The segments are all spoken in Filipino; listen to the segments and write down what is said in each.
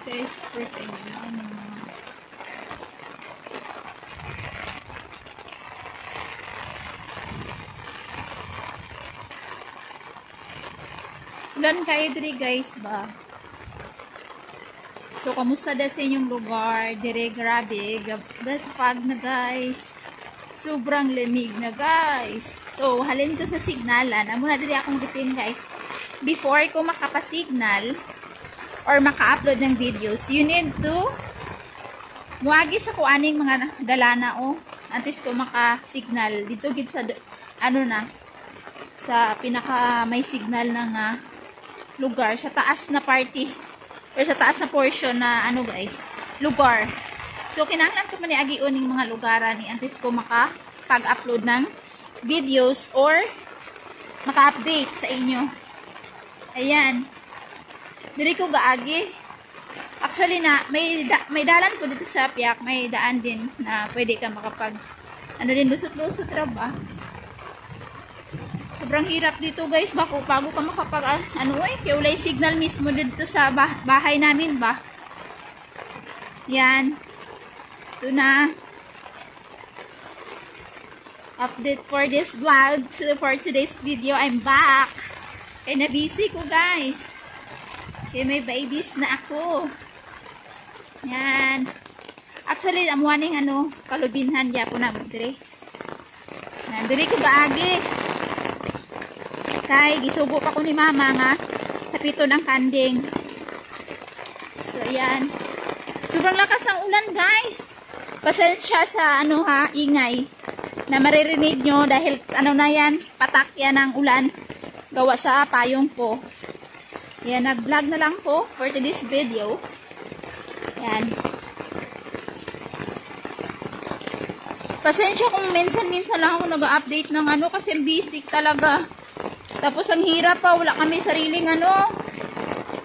Guys, perfect na. Ulan kayo diri guys ba? So, kamusta da sa inyong lugar? Dire, grabe. Gas fog na guys. Sobrang lamig na guys. So, halin ko sa signalan. Amo na dire akong routine guys. Before ko makapasignal or maka-upload ng videos, you need to muagi sa kuaning mga dalana o antes ko maka-signal. Dito gid sa ano na sa pinaka may signal ng lugar sa taas na party or sa taas na portion na ano guys, lugar. So kinahanglan ko man niagi uning mga lugaran ni antes ko makapag-upload ng videos or maka-update sa inyo. Ayan. Diri ko gaagi. Actually na may dalan ko dito sa Piak, may daan din na pwede ka makapag ano din lusot-lusot ra ba. Sobrang hirap dito guys, bago ka makapag ano kaya ulay signal mismo dito sa bahay namin ba. Yan. Ito na. Update for this vlog. For today's video, I'm back. Kaya na busy ko guys. Kaya may babies na ako. Yan. Actually, amuaning ano, kalubinhan niya po na dire. Nandiri ko gaagi. Kay, gisugo pa ko ni mama nga. Napito ng kanding. So, yan. Sobrang lakas ng ulan, guys. Pasensya sa, ano ha, ingay. Na maririnig nyo dahil, ano na yan, patak yan ng ulan. Gawa sa payong ko. Yan, nag-vlog na lang po for today's video. Yan. Pasensya kung minsan-minsan lang ako nag-update ng ano kasi basic talaga. Tapos ang hirap pa, wala kami sariling ano.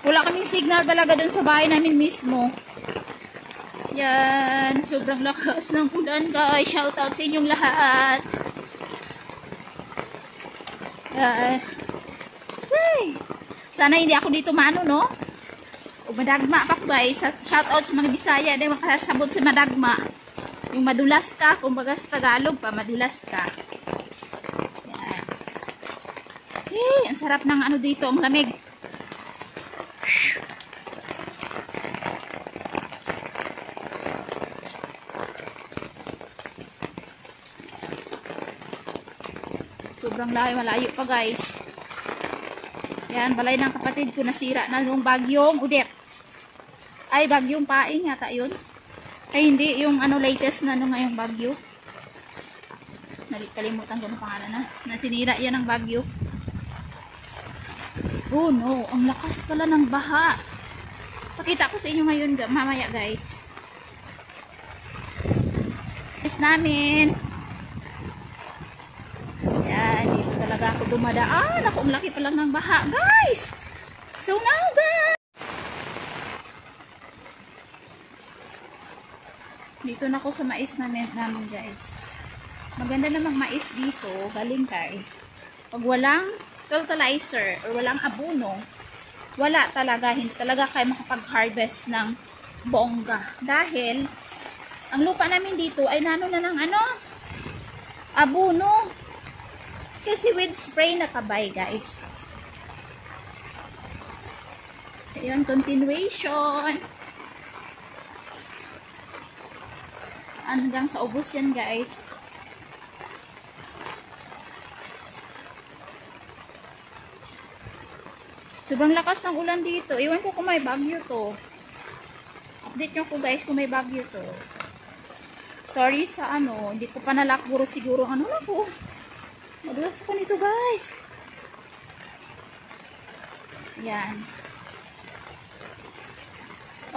Wala kaming signal talaga dun sa bahay namin mismo. Yan, sobrang lakas ng ulan guys. Shout out sa inyong lahat. Yan. Hey. Sana hindi ako dito maano, no? O madagma pa guys. Shout out sa mga Bisaya na makasabot sa madagma. Yung madulas ka, kumbaga sa Tagalog pa, madulas ka. Yan. Hey, ang sarap ng ano dito, ang lamig. Sobrang malayo pa guys. Yan, balay ng kapatid ko nasira na nung bagyong Udet. Ay, bagyong Paing yata yun. Ay, hindi. Yung ano latest na nung ngayong bagyo. Kalimutan ko ng pangalan na. Nasinira yan ng bagyo. Oh no, ang lakas pala ng baha. Pakita ko sa inyo ngayon mamaya guys. Guys namin. Yan, dito talaga ako dumadaan. Ako, ang laki pa lang ng baha, guys. So now, guys. Dito na ako sa mais namin, guys. Maganda namang mais dito, galing kay. Pag walang fertilizer or walang abono, wala talaga, hindi talaga kayo makapag-harvest ng bongga. Dahil, ang lupa namin dito ay nano na ng ano? Abono. Kasi with spray na kabay, guys. Ayun, continuation. Hanggang sa ubos yan, guys. Sobrang lakas ng ulan dito. Iwan ko kung may bagyo to. Update nyo ko, guys, kung may bagyo to. Sorry sa ano, hindi ko pa nalakburo siguro ano na po. Madulas ako nito guys. Yan.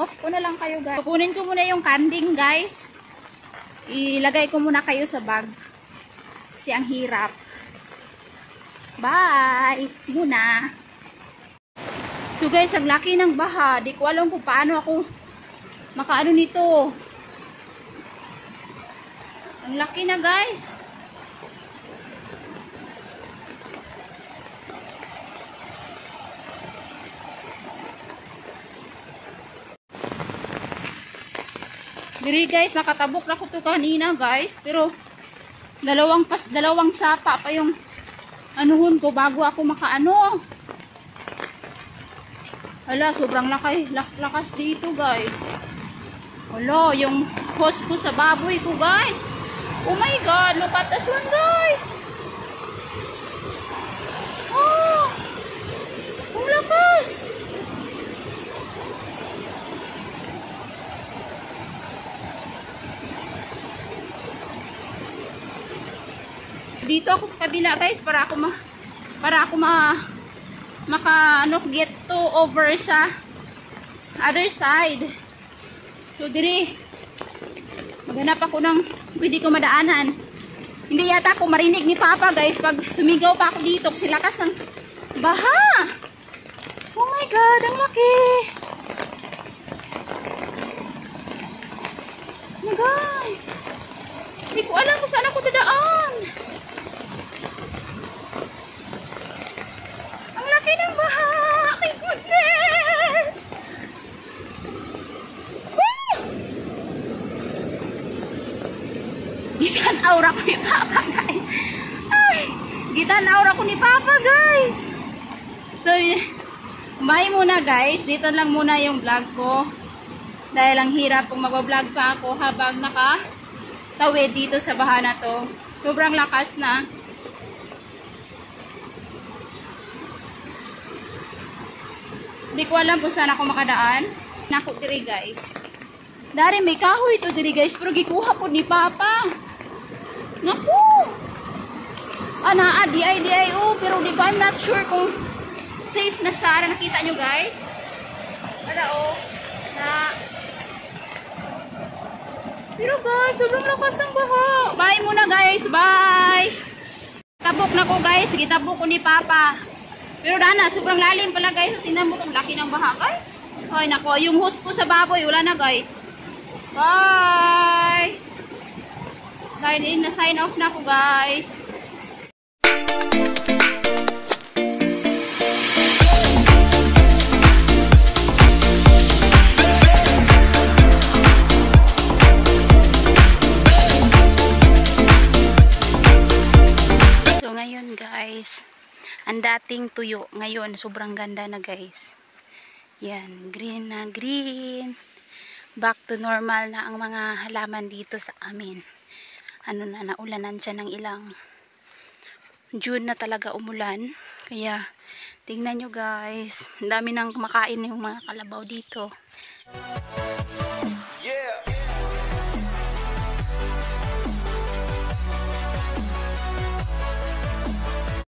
Off ko na lang kayo guys. Kukunin ko muna yung kanding guys. Ilagay ko muna kayo sa bag. Kasi ang hirap. Bye! Muna. So guys, ang laki ng baha. Di ko alam kung paano ako makaano nito. Ang laki na guys. Diri guys, nakatabok na ko to kanina guys. Pero dalawang sapa pa yung anuhon ko bago ako makaano. Hala, sobrang lakas dito guys. Hala, yung hose ko sa baboy ko guys. Oh my god, look at this one guys. Oh, ang lakas. Dito ako sa kabila guys para ako get to over sa other side. So diri maghanap ako ng pwede ko madaanan. Hindi yata ako marinig ni Papa guys pag sumigaw pa ako dito kasi lakas ng baha. Oh my god, ang laki. Oh my guys, hindi ko alam kung saan ako dadaan. Ang laki ng baha. My goodness. Gitan aura ko ni Papa guys. Ay, gitan aura ko ni Papa guys. So, bye muna guys. Dito lang muna yung vlog ko. Dahil ang hirap kung mag-vlog pa ako habang nakatawid dito sa baha na to. Sobrang lakas na. Hindi ko alam kung saan ako makadaan. Naku diri guys. Dari may kahoy ito diri guys. Pero gikuha po ni Papa. Naku. Naa, di-ay-o. Pero di ko, I'm not sure kung safe na sana. Nakita nyo guys. Ala o. Pero guys, sobrang lakas ng baha. Bye muna guys. Bye. Tabok na ko guys. Gitabok ko ni Papa. Pero dana, sobrang lalim pala guys. Tingnan mo itong laki ng baha guys. Ay nako, yung hose ko sa baboy, wala na guys. Bye! Sign in na, sign off na ko guys. So ngayon guys, ang dating tuyo ngayon sobrang ganda na guys. Yan, green na green. Back to normal na ang mga halaman dito sa amin. Ano na, naulanan siya ng ilang June na talaga umulan. Kaya tingnan nyo guys, ang dami nang kumakain yung mga kalabaw dito.